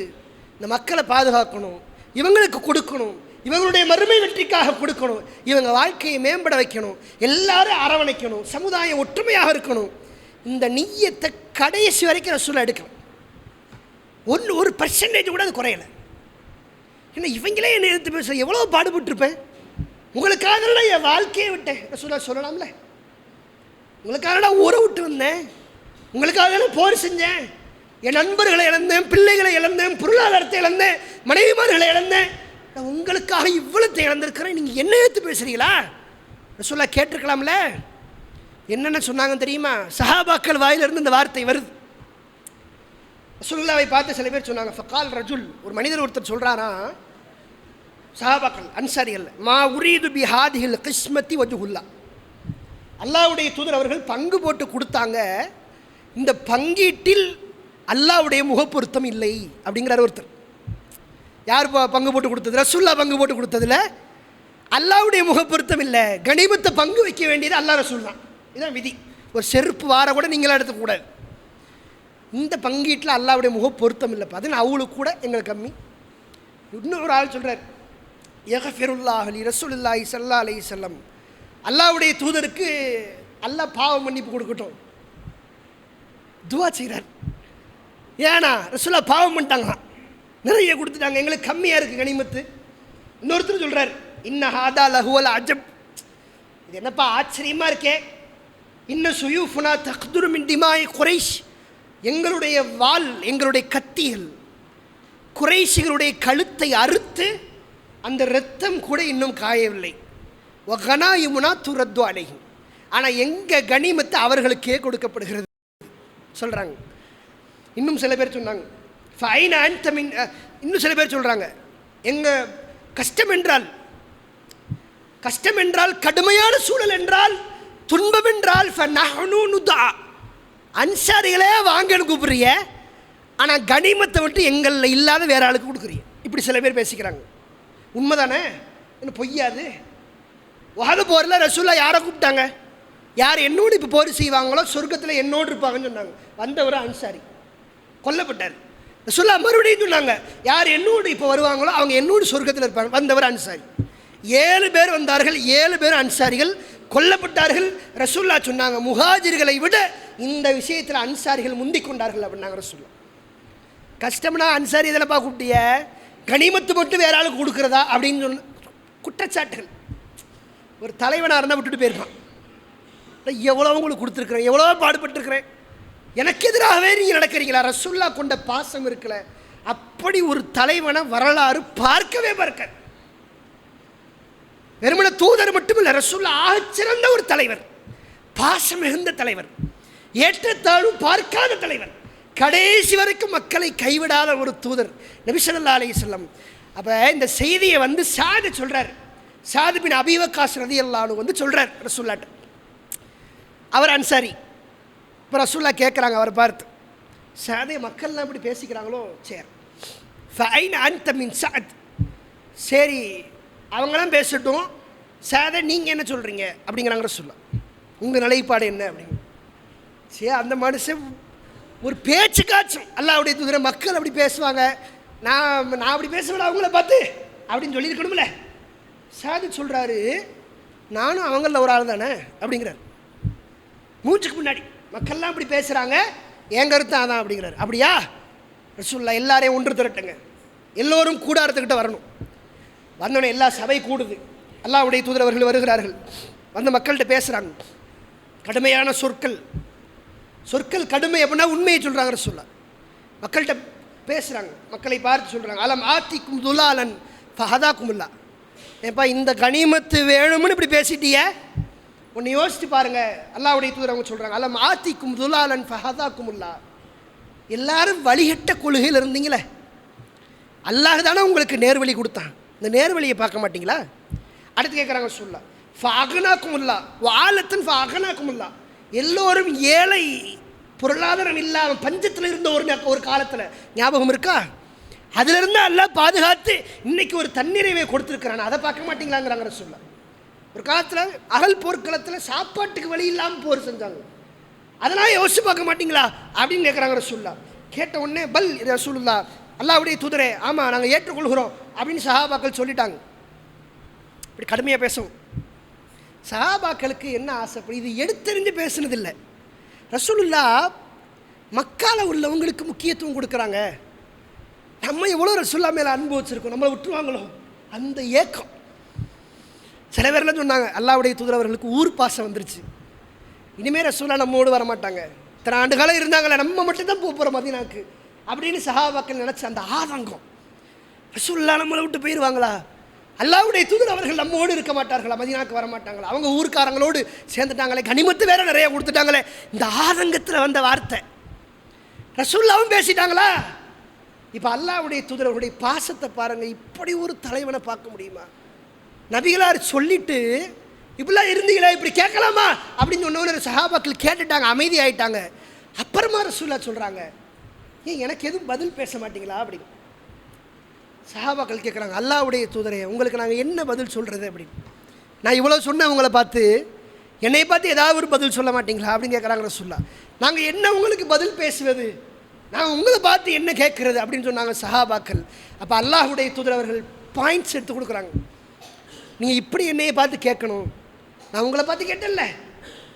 இந்த மக்களை பாதுகாக்கணும், இவங்களுக்கு கொடுக்கணும், இவங்களுடைய மறுமை வெற்றிக்காக கொடுக்கணும், இவங்க வாழ்க்கையை மேம்பட வைக்கணும், எல்லாரும் அரவணைக்கணும், சமுதாயம் ஒற்றுமையாக இருக்கணும். இந்த நியத்தை கடைசி வரைக்கும் ரசூலுல்லாஹ் எடுக்கணும். ஒரு % கூட அது குறையலை. ஏன்னா இவங்களே என்னை எடுத்து பேச எவ்வளோ பாடுபட்டுருப்பேன், உங்களுக்காக என் வாழ்க்கையை விட்டேன் ரசூலுல்லாஹ் சொல்லலாம்ல. உங்களுக்காக ஊரை விட்டு வந்தேன், உங்களுக்காக போர் செஞ்சேன், என் நண்பர்களை இழந்தேன், பிள்ளைகளை இழந்தேன், பொருளாதாரத்தை இழந்தேன், மனைவிமார்களை இழந்தேன், நான் உங்களுக்காக இவ்வளத்தை இழந்திருக்கிறேன், நீங்கள் என்ன எடுத்து பேசுகிறீங்களா? ரசூலுல்லாஹ் கேட்டிருக்கலாம்ல. என்னென்ன சொன்னாங்க தெரியுமா? சஹாபாக்கள் வாயிலிருந்து இந்த வார்த்தை வருது. ரசூலுல்லாஹை பார்த்து சில பேர் சொன்னாங்க, ஃபகால் ரஜுல், ஒரு மனிதர் ஒருத்தர் சொல்கிறாரா, சஹாபாக்கள் அன்சாரிகள், மா உரீது பி ஹாதிஹில் கிஸ்மத்தி வஜ்ஹுல்லா, அல்லாஹ்வுடைய தூதர் அவர்கள் பங்கு போட்டு கொடுத்தாங்க, இந்த பங்கீட்டில் அல்லாஹ்வுடைய முகப்பொருத்தம் இல்லை அப்படிங்கிறார் ஒருத்தர். யார் பங்கு போட்டு கொடுத்தது? ரசூலுல்லாஹ் பங்கு போட்டு கொடுத்ததில் அல்லாஹ்வுடைய முகப்பொருத்தம் இல்லை. கனிமத்தை பங்கு வைக்க வேண்டியது அல்லாஹ் ரசூல் தான். இதுதான் விதி. ஒரு செருப்பு வார கூட நீங்களாம் எடுத்துக்கூடாது. இந்த பங்கீட்டில் அல்லாஹ்வுடைய முகப்பொருத்தம் இல்லை, அது அவளுக்கு கூட எங்களுக்கு கம்மி. இன்னொரு ஆள் சொல்கிறார், யக்ஃபிருல்லாஹ் லி ரசூலுல்லாஹி ஸல்லல்லாஹு அலைஹி வஸல்லம், அல்லாஹ்வுடைய தூதருக்கு அல்லாஹ் பாவ மன்னிப்பு கொடுக்கட்டும் துவா செய்கிறார். ஏன்னா ரசூலுல்லாஹ் பாவம் பண்ணிட்டாங்க, நிறைய கொடுத்துட்டாங்க, எங்களுக்கு கம்மியாக இருக்குது கனிமத்து. இன்னொருத்தர் சொல்கிறார், இன்ன ஹாதா லஹுவல் அஜப், இது என்னப்பா ஆச்சரியமாக இருக்கே, இன்னும் சுயூஃபுனா தக்துரு மின் திமாய் குறைஷ், எங்களுடைய வாள் எங்களுடைய கத்திகள் குறைஷிகளுடைய கழுத்தை அறுத்து அந்த இரத்தம் கூட இன்னும் காயவில்லை. வகனாயுமுனா துரத்து அலையும், ஆனால் எங்கள் கனிமத்தை அவர்களுக்கே கொடுக்கப்படுகிறது சொல்கிறாங்க. இன்னும் சில பேர் சொன்னாங்க ஃபைன் ஆன்தமின், இன்னும் சில பேர் சொல்கிறாங்க எங்கள் கஷ்டம் என்றால் கடுமையான சூழல் என்றால் துன்பம் என்றால் அன்சாரிகளே வாங்கன்னு கூப்பிடுறிய, ஆனால் கனிமத்தை விட்டு எங்களில் இல்லாத வேற ஆளுக்கு கொடுக்குறீங்க. இப்படி சில பேர் பேசிக்கிறாங்க. உண்மைதானே? என்ன பொய்யாது? உஹது போரில் ரசூல்லா யாரை கூப்பிட்டாங்க? யார் என்னோடு இப்போ போர் செய்வாங்களோ சொர்க்கத்தில் என்னோடு இருப்பாங்கன்னு சொன்னாங்க. வந்தவர் அன்சாரி, கொல்லப்பட்டார். ரசூல்லா மறுபடியும் சொன்னாங்க யார் என்னோடு இப்போ வருவாங்களோ அவங்க என்னோடு சொர்க்கத்தில் இருப்பாங்க. வந்தவர் அன்சாரி. 7 பேர் வந்தார்கள், 7 பேர் அன்சாரிகள் கொல்லப்பட்டார்கள். ரசூல்லா சொன்னாங்க முஹாஜிர்களை விட இந்த விஷயத்தில் அன்சாரிகள் முந்திக் கொண்டார்கள் அப்படின்னாங்க ரசூல்லா. கஷ்டம்னா அன்சாரி இதெல்லாம் கூப்பிட்டிய, கனிமத்து மட்டும் வேற ஆளுக்கு கொடுக்குறதா அப்படின்னு சொன்ன குற்றச்சாட்டுகள். ஒரு தலைவனாக இருந்தால் விட்டுட்டு போயிருப்பான். எவ்வளோ உங்களுக்கு கொடுத்துருக்குறேன், எவ்வளோ பாடுபட்டுருக்கிறேன், எனக்கு எதிராகவே நீங்கள் நடக்கிறீங்களா? ரசூல்லா கொண்ட பாசம் இருக்கல, அப்படி ஒரு தலைவனை வரலாறு பார்க்கவே பார்க்க. வெறுமன தூதர் மட்டுமில்லை, ரசூல்லா ஆகச்சிறந்த ஒரு தலைவர், பாசம் மிகுந்த தலைவர், ஏற்றத்தாழ்வு பார்க்காத தலைவர், கடைசி வரைக்கும் மக்களை கைவிடாத ஒரு தூதர் நபி ஸல்லல்லாஹு அலைஹி வஸல்லம். அப்போ இந்த செய்தியை சாது சொல்கிறார். சாது பின் அபீ வக்காஸ் ரலியல்லாஹு அன்ஹு சொல்கிறார் ரசூல்லாட்ட. அவர் அன்சாரி. இப்போ ரசூல்லா கேட்குறாங்க அவரை பார்த்து, சாதே மக்கள்லாம் இப்படி பேசிக்கிறாங்களோ, சரி ஃபைன் அன்த மின் சாத், சரி அவங்களாம் பேசட்டும், சாதே நீங்கள் என்ன சொல்கிறீங்க அப்படிங்கிறாங்க ரசூல்லா. உங்கள் நிலைப்பாடு என்ன அப்படிங்க. சரி அந்த மனுஷன் ஒரு பேச்சு காட்சும் அல்லாஹ்வுடைய தூதரை மக்கள் அப்படி பேசுவாங்க, நான் அப்படி பேசுவேன் அவங்கள பார்த்து அப்படின்னு சொல்லியிருக்கணும்ல. சாது சொல்கிறாரு நானும் அவங்களில் ஒரு ஆள் தானே அப்படிங்கிறார். மூச்சுக்கு முன்னாடி மக்கள்லாம் இப்படி பேசுகிறாங்க, என் கருத்து அதான் அப்படிங்கிறார். அப்படியா? ரசூலுல்லாஹ் எல்லாரையும் ஒன்று திரட்டுங்க, எல்லோரும் கூடாரத்துக்கிட்ட வரணும். வந்தோடனே எல்லா சபை கூடுது, அல்லாஹ்வுடைய தூதர் அவர்கள் வருகிறார்கள், வந்து மக்கள்கிட்ட பேசுகிறாங்க. கடுமையான சொற்கள் கடுமை அப்படின்னா உண்மையை சொல்கிறாங்க ரசூலுல்லாஹ். மக்கள்கிட்ட பேசுகிறாங்க, மக்களை பார்த்து சொல்கிறாங்க அலம் ஆத்திக்கும் துலாலன் ஃபஹதாக்குமுல்லா. ஏப்பா இந்த கனிமத்து வேணும்னு இப்படி பேசிட்டிய, ஒன்று யோசிச்சு பாருங்கள். அல்லாஹ்வுடைய தூதர் அவங்க சொல்கிறாங்க அலம் ஆத்திக்கும் துலாலன் ஃபஹதாக்குமுல்லா. எல்லாரும் வழிகட்ட கொள்கையில் இருந்தீங்களே, அல்லாஹ் தானே உங்களுக்கு நேர்வழி கொடுத்தான், இந்த நேர்வழியை பார்க்க மாட்டிங்களா? அடுத்து கேட்குறாங்க ரசூலுல்லாஹ் ஃபஅக்னாக்குமுல்லா வஆலத்தன் ஃபஅக்னாக்குமுல்லா. எல்லோரும் ஏழை, பொருளாதாரம் இல்லாமல் பஞ்சத்தில் இருந்த ஒரு காலத்தில் ஞாபகம் இருக்கா? அதிலிருந்து எல்லாம் பாதுகாத்து இன்னைக்கு ஒரு தன்னிறைவை கொடுத்துருக்கிறான், அதை பார்க்க மாட்டீங்களாங்கிறாங்க ரசூலுல்லாஹ். ஒரு காலத்தில் அகல் போர்க்களத்தில் சாப்பாட்டுக்கு வழி இல்லாமல் போர் செஞ்சாங்க, அதெல்லாம் யோசிச்சு பார்க்க மாட்டீங்களா அப்படின்னு கேட்குறாங்க ரசூலுல்லாஹ். கேட்ட உடனே பல் ரசூலுல்லாஹ் அல்லாஹ்வுடைய தூதரே ஆமாம் நாங்கள் ஏற்றுக்கொள்கிறோம் அப்படின்னு சஹாபாக்கள் சொல்லிட்டாங்க. இப்படி கடுமையாக பேசும். சஹாபாக்களுக்கு என்ன ஆசைப்படி இது எடுத்தறிஞ்சு பேசுனதில்லை. ரசூலுல்லாஹ் மக்கால உள்ளவங்களுக்கு முக்கியத்துவம் கொடுக்குறாங்க. நம்ம எவ்வளோ ரசூலுல்லாஹ் மேலே அன்பு வச்சுருக்கோம், நம்மளை விட்டுருவாங்களோ அந்த ஏக்கம். சில பேர்லாம் சொன்னாங்க அல்லாஹ்வுடைய தூதர் அவர்களுக்கு ஊர் பாசம் வந்துருச்சு, இனிமேல் ரசூலுல்லாஹ் நம்மோடு வரமாட்டாங்க, இத்தனை ஆண்டு காலம் இருந்தாங்களே நம்ம மட்டும்தான் போகிறோம் மதீனாவுக்கு அப்படின்னு சஹாபாக்கள் நினச்ச அந்த ஆதங்கம். ரசூலுல்லாஹ் நம்மளை விட்டு போயிடுவாங்களா, அல்லாஹ்வுடைய தூதர் அவர்கள் நம்மோடு இருக்க மாட்டார்களா, மதீனாவுக்கு வர மாட்டாங்களா, அவங்க ஊர்க்காரங்களோடு சேர்ந்துட்டாங்களே, கனிமத்து வேற நிறைய கொடுத்துட்டாங்களே, இந்த ஆதங்கத்தில் வந்த வார்த்தை. ரசூலுல்லாஹ்வும் பேசிட்டாங்களா? இப்போ அல்லாஹ்வுடைய தூதர் அவருடைய பாசத்தை பாருங்கள். இப்படி ஒரு தலைவனை பார்க்க முடியுமா? நபிகளார் சொல்லிட்டு இப்படிலாம் இருந்தீங்களா, இப்படி கேட்கலாமா அப்படின்னு சொன்னவங்க சஹாபாக்கள் கேட்டுட்டாங்க, அமைதி ஆகிட்டாங்க. அப்புறமா ரசூலுல்லாஹ் சொல்கிறாங்க ஏன் எனக்கு எதுவும் பதில் பேச மாட்டீங்களா அப்படின்னு. சஹாபாக்கள் கேட்குறாங்க அல்லாஹ்வுடைய தூதரே உங்களுக்கு நாங்கள் என்ன பதில் சொல்கிறது அப்படின்னு. நான் இவ்வளோ சொன்னேன் உங்களை பார்த்து, என்னை பார்த்து ஏதாவது ஒரு பதில் சொல்ல மாட்டீங்களா அப்படின்னு கேட்குறாங்க ரசூலுல்லாஹ். நாங்கள் என்ன உங்களுக்கு பதில் பேசுவது, நாங்கள் உங்களை பார்த்து என்ன கேட்குறது அப்படின்னு சொன்னாங்க சஹாபாக்கள். அப்போ அல்லாஹ்வுடைய தூதர் அவர்கள் பாயிண்ட்ஸ் எடுத்து கொடுக்குறாங்க. நீங்கள் இப்படி என்னையை பார்த்து கேட்கணும், நான் உங்களை பார்த்து கேட்டேன்ல,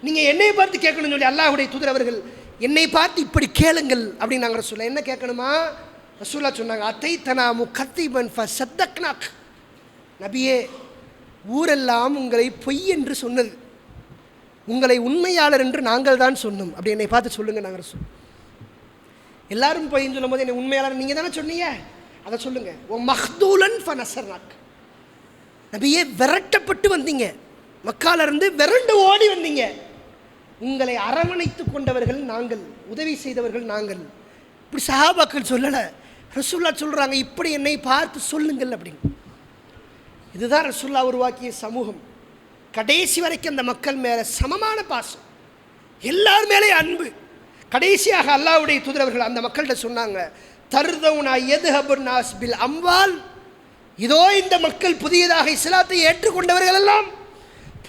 நீங்கள் என்னையை பார்த்து கேட்கணும்னு சொல்லி அல்லாஹ்வுடைய தூதர் அவர்கள் என்னை பார்த்து இப்படி கேளுங்கள் அப்படின்னு நாங்கள் ரசூலுல்லாஹ். என்ன கேட்கணுமா? ரசூலுல்லாஹ் சொன்னாங்க அத்தைத்தனா முகத்திபன் ஃபஸத்தக்னாக். நபியே ஊரெல்லாம் உங்களை பொய் என்று சொன்னது, உங்களை உண்மையாளர் என்று நாங்கள் தான் சொன்னோம். அப்படி என்னை பார்த்து சொல்லுங்கள். நாங்கள் சொன்னோம். எல்லாரும் போய் சொல்லும் போது என்னை உண்மையாளர் நீங்கள் தானே சொன்னீங்க, அதை சொல்லுங்கள். ஓ மஹ்தூலன் ஃபனசர்னாக், நபியே விரட்டப்பட்டு வந்தீங்க, மக்காலிருந்து விரண்டு ஓடி வந்தீங்க, உங்களை அரவணைத்து கொண்டவர்கள் நாங்கள், உதவி செய்தவர்கள் நாங்கள். இப்படி சஹாபாக்கள் சொல்லலை, ரசூலுல்லாஹ் சொல்கிறாங்க இப்படி என்னை பார்த்து சொல்லுங்கள் அப்படின்னு. இதுதான் ரசூலுல்லாஹ் உருவாக்கிய சமூகம். கடைசி வரைக்கும் அந்த மக்கள் மேலே சமமான பாசம், எல்லார் மேலே அன்பு. கடைசியாக அல்லாஹ்வுடைய தூதரவர்கள் அந்த மக்கள்கிட்ட சொன்னாங்க, தர்தவுனா யத்ஹபுன் நாஸ் பில் அம்வால், இதோ இந்த மக்கள் புதியதாக இஸ்லாத்தை ஏற்றுக்கொண்டவர்கள் எல்லாம்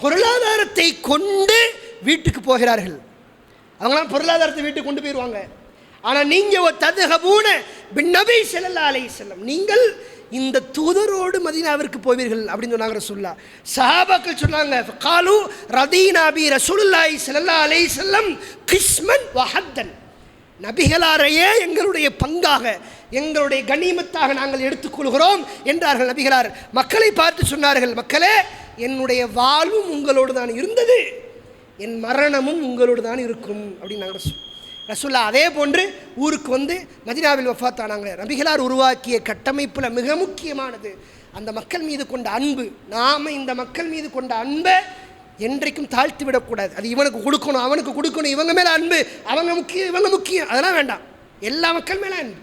பொருளாதாரத்தை கொண்டு வீட்டுக்கு போகிறார்கள். அவங்களாம் பொருளாதாரத்தை வீட்டுக்கு கொண்டு போயிடுவாங்க. ஆனால் நீங்கள் தத்ஹபூன பின் நபி ஸல்லல்லாஹு அலைஹி வஸல்லம், நீங்கள் இந்த தூதரோடு மதீனாவிற்கு போவீர்கள் அப்படின்னு சொன்னாங்க ரசூலுல்லாஹ். சஹாபாக்கள் சொன்னாங்க, காலு ரதீனா பி ரசூலுல்லாஹி ஸல்லல்லாஹு அலைஹி வஸல்லம் கிஸ்மன் வஹத்தன், நபிகளாரையே எங்களுடைய பங்காக, எங்களுடைய கனிமத்தாக நாங்கள் எடுத்துக்கொள்கிறோம் என்றார்கள் நபிகளார். மக்களை பார்த்து சொன்னார்கள், மக்களே என்னுடைய வாழ்வும் உங்களோடு தான் இருந்தது, என் மரணமும் உங்களோடு தான் இருக்கும் அப்படின்னு நாங்கள் ரசூலுல்லாஹ். அதே போன்று ஊருக்கு வந்து மதீனாவில் வஃபாத் ஆனாங்க. நபிகளார் உருவாக்கிய கட்டமைப்பில் மிக முக்கியமானது அந்த மக்கள் மீது கொண்ட அன்பு. நாம் இந்த மக்கள் மீது கொண்ட அன்பை என்றைக்கும் தாழ்த்தி விடக்கூடாது. அது இவனுக்கு கொடுக்கணும், அவனுக்கு கொடுக்கணும், இவங்க மேலே அன்பு, அவங்க முக்கியம், இவங்க முக்கியம், அதெல்லாம் வேண்டாம். எல்லா மக்கள் மேலே அன்பு,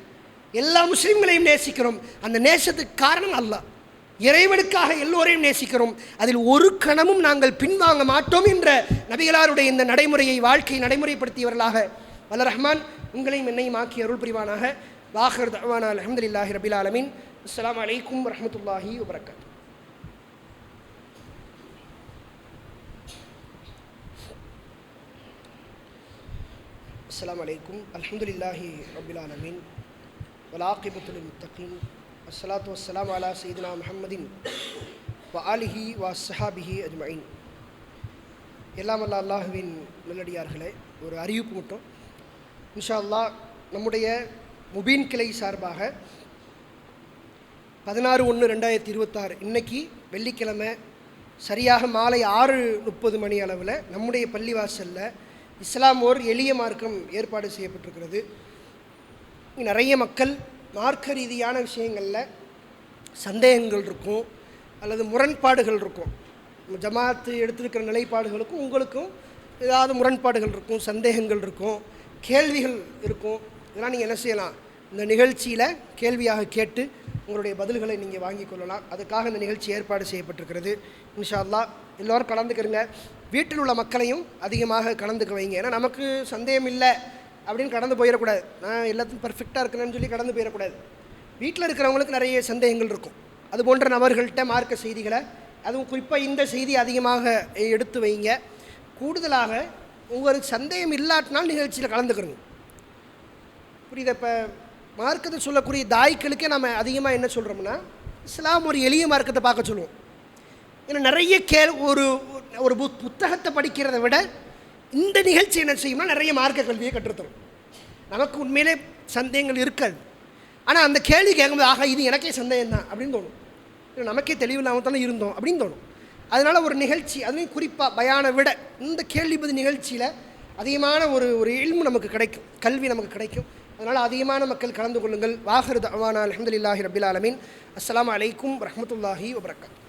எல்லா முஸ்லீம்களையும் நேசிக்கிறோம். அந்த நேசத்துக்கு காரணம் அல்லாஹ். இறைவனுக்காக எல்லோரையும் நேசிக்கிறோம், அதில் ஒரு கணமும் நாங்கள் பின்வாங்க மாட்டோம் என்ற நபிகளாருடைய இந்த நடைமுறையை வாழ்க்கை நடைமுறைப்படுத்தியவர்களாக வல்ல ரஹ்மான் உங்களையும் என்னையும் ஆக்கி அருள் புரிவானாக. வாஹிர் தஅவானா அல்ஹம்துலில்லாஹி ரபில் ஆலமீன். அஸ்ஸலாமு அலைக்கும் வரஹ்மத்துல்லாஹி வபரகாத்துஹு. அஸ்ஸலாமு அலைக்கும் அல்ஹம்துலில்லாஹி ரபில் ஆலமீன் வல் ஆகிபத்து லில் முத்தகீன் வஸ்ஸலாத்து வஸ்ஸலாமு அலா சய்யிதினா முஹம்மதின் வ ஆலிஹி வ ஸஹாபிஹி அஜ்மஈன். எல்லாம் வல்ல அல்லாஹ்வின் நல்லடியார்களே, ஒரு அறிவிப்பு மட்டும். இன்ஷா அல்லாஹ் நம்முடைய முபீன் கிளை சார்பாக 16/1/2026 இன்னைக்கு வெள்ளிக்கிழமை சரியாக மாலை 6:30 மணி அளவில் நம்முடைய பள்ளிவாசலில் இஸ்லாம் ஓர் எளிய மார்க்கம் ஏற்பாடு செய்யப்பட்டிருக்கிறது. நிறைய மக்கள் மார்க்க ரீதியான விஷயங்களில் சந்தேகங்கள் இருக்கும் அல்லது முரண்பாடுகள் இருக்கும். ஜமாத்து எடுத்திருக்கிற நிலைப்பாடுகளுக்கும் உங்களுக்கும் ஏதாவது முரண்பாடுகள் இருக்கும், சந்தேகங்கள் இருக்கும், கேள்விகள் இருக்கும். இதெல்லாம் நீங்கள் என்ன செய்யலாம், இந்த நிகழ்ச்சியில் கேள்வியாக கேட்டு உங்களுடைய பதில்களை நீங்கள் வாங்கி கொள்ளலாம். அதுக்காக இந்த நிகழ்ச்சி ஏற்பாடு செய்யப்பட்டிருக்கிறது. இன்ஷா அல்லாஹ் எல்லோரும் கலந்துக்கிறங்க. வீட்டில் உள்ள மக்களையும் அதிகமாக கலந்துக்க வைங்க. ஏன்னா நமக்கு சந்தேகம் இல்லை அப்படின்னு கடந்து போயிடக்கூடாது. நான் எல்லாத்தையும் பர்ஃபெக்டாக இருக்கிறேன்னு சொல்லி கடந்து போயிடக்கூடாது. வீட்டில் இருக்கிறவங்களுக்கு நிறைய சந்தேகங்கள் இருக்கும். அது போன்ற நபர்கள்ட்ட மார்க்க செய்திகளை, அதுவும் குறிப்பாக இந்த செய்தி அதிகமாக எடுத்து வைங்க. கூடுதலாக உங்களுக்கு சந்தேகம் இல்லாட்டினால் நிகழ்ச்சியில் கலந்துக்கிறோங்க. புரியுது? இப்போ மார்க்கத்தை சொல்லக்கூடிய தாய்க்களுக்கே நம்ம அதிகமாக என்ன சொல்கிறோம்னா, இஸ்லாம் ஒரு எளிய மார்க்கத்தை பார்க்க சொல்லுவோம். ஏன்னா நிறைய ஒரு புத்தகத்தை படிக்கிறத விட இந்த நிகழ்ச்சி என்ன செய்யும்னா நிறைய மார்க்க கல்வியை கற்றுத்தரும். நமக்கு உண்மையிலே சந்தேகங்கள் இருக்காது. ஆனால் அந்த கேள்வி கேட்கும்போது, ஆக இது எனக்கே சந்தேகம் தான் அப்படின்னு தோணும். நமக்கே தெளிவில்லாமல் தானே இருந்தோம் அப்படின்னு தோணும். அதனால் ஒரு நிகழ்ச்சி, அதுலேயும் குறிப்பாக பயானை விட இந்த கேள்வி பதில் நிகழ்ச்சியில் அதிகமான ஒரு இல்மு நமக்கு கிடைக்கும், கல்வி நமக்கு கிடைக்கும். அதனால் அதிகமான மக்கள் கலந்து கொள்ளுங்கள். வாஹிர் தஅவானா அல்ஹம்துலில்லாஹி ரபில் ஆலமீன். அஸ்ஸலாமு அலைக்கும் வரஹ்மத்துல்லாஹி வபரகாத்துஹு.